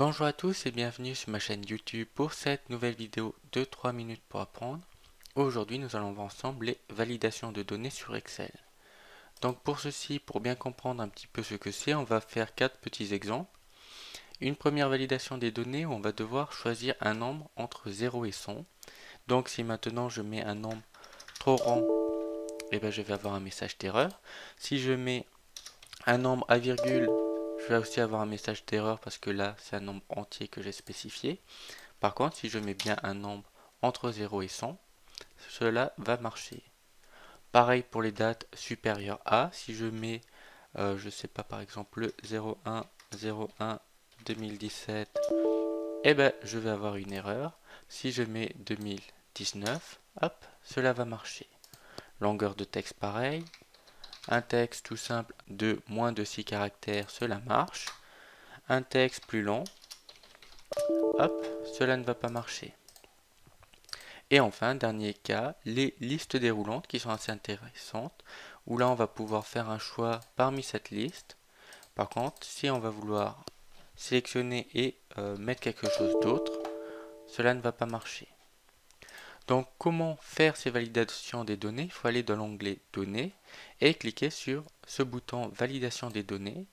Bonjour à tous et bienvenue sur ma chaîne YouTube pour cette nouvelle vidéo de 3 minutes pour apprendre. Aujourd'hui nous allons voir ensemble les validations de données sur Excel. Donc pour ceci, pour bien comprendre un petit peu ce que c'est, on va faire 4 petits exemples. Une première validation des données où on va devoir choisir un nombre entre 0 et 100. Donc si maintenant je mets un nombre trop rond, je vais avoir un message d'erreur. Si je mets un nombre à virgule, je vais aussi avoir un message d'erreur parce que là c'est un nombre entier que j'ai spécifié. Par contre, si je mets bien un nombre entre 0 et 100, cela va marcher. Pareil pour les dates supérieures à, si je mets, je sais pas, par exemple le 01 2017, je vais avoir une erreur. Si je mets 2019, hop, cela va marcher. Longueur de texte pareil. Un texte tout simple de moins de 6 caractères, cela marche. Un texte plus long, hop, cela ne va pas marcher. Et enfin, dernier cas, les listes déroulantes qui sont assez intéressantes, où là on va pouvoir faire un choix parmi cette liste. Par contre, si on va vouloir sélectionner et mettre quelque chose d'autre, cela ne va pas marcher. Donc comment faire ces validations des données? Il faut aller dans l'onglet Données et cliquer sur ce bouton Validation des données,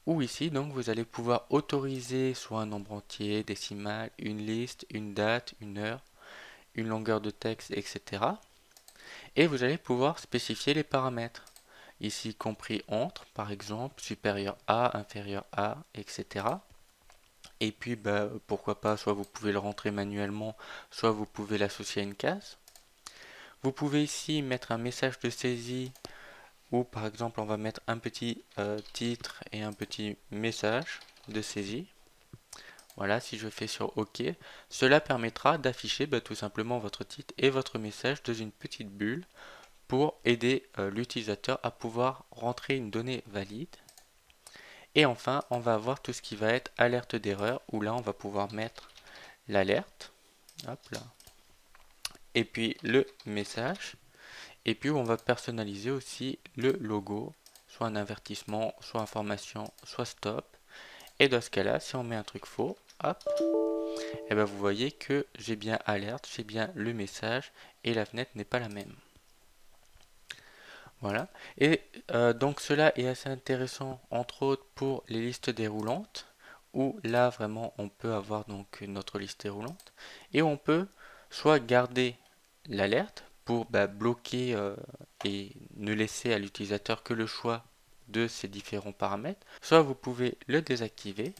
où ici donc vous allez pouvoir autoriser soit un nombre entier, décimal, une liste, une date, une heure, une longueur de texte, etc. Et vous allez pouvoir spécifier les paramètres, ici compris entre, par exemple, supérieur à, inférieur à, etc. Et puis, pourquoi pas, soit vous pouvez le rentrer manuellement, soit vous pouvez l'associer à une case. Vous pouvez ici mettre un message de saisie, ou par exemple, on va mettre un petit titre et un petit message de saisie. Voilà, si je fais sur OK, cela permettra d'afficher tout simplement votre titre et votre message dans une petite bulle pour aider l'utilisateur à pouvoir rentrer une donnée valide. Et enfin, on va avoir tout ce qui va être alerte d'erreur, où là, on va pouvoir mettre l'alerte, hop là, et puis le message, et puis on va personnaliser aussi le logo, soit un avertissement, soit information, soit stop. Et dans ce cas-là, si on met un truc faux, hop, et vous voyez que j'ai bien alerte, j'ai bien le message, et la fenêtre n'est pas la même. Voilà. Et donc cela est assez intéressant, entre autres pour les listes déroulantes, où là vraiment on peut avoir donc notre liste déroulante, et on peut soit garder l'alerte pour bloquer et ne laisser à l'utilisateur que le choix de ces différents paramètres, soit vous pouvez le désactiver,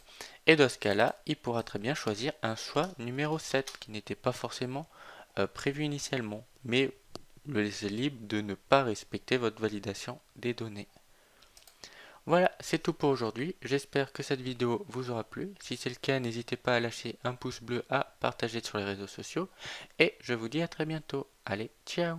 et dans ce cas-là, il pourra très bien choisir un choix numéro 7 qui n'était pas forcément prévu initialement, mais le laisser libre de ne pas respecter votre validation des données. Voilà, c'est tout pour aujourd'hui. J'espère que cette vidéo vous aura plu. Si c'est le cas, n'hésitez pas à lâcher un pouce bleu, à partager sur les réseaux sociaux. Et je vous dis à très bientôt. Allez, ciao!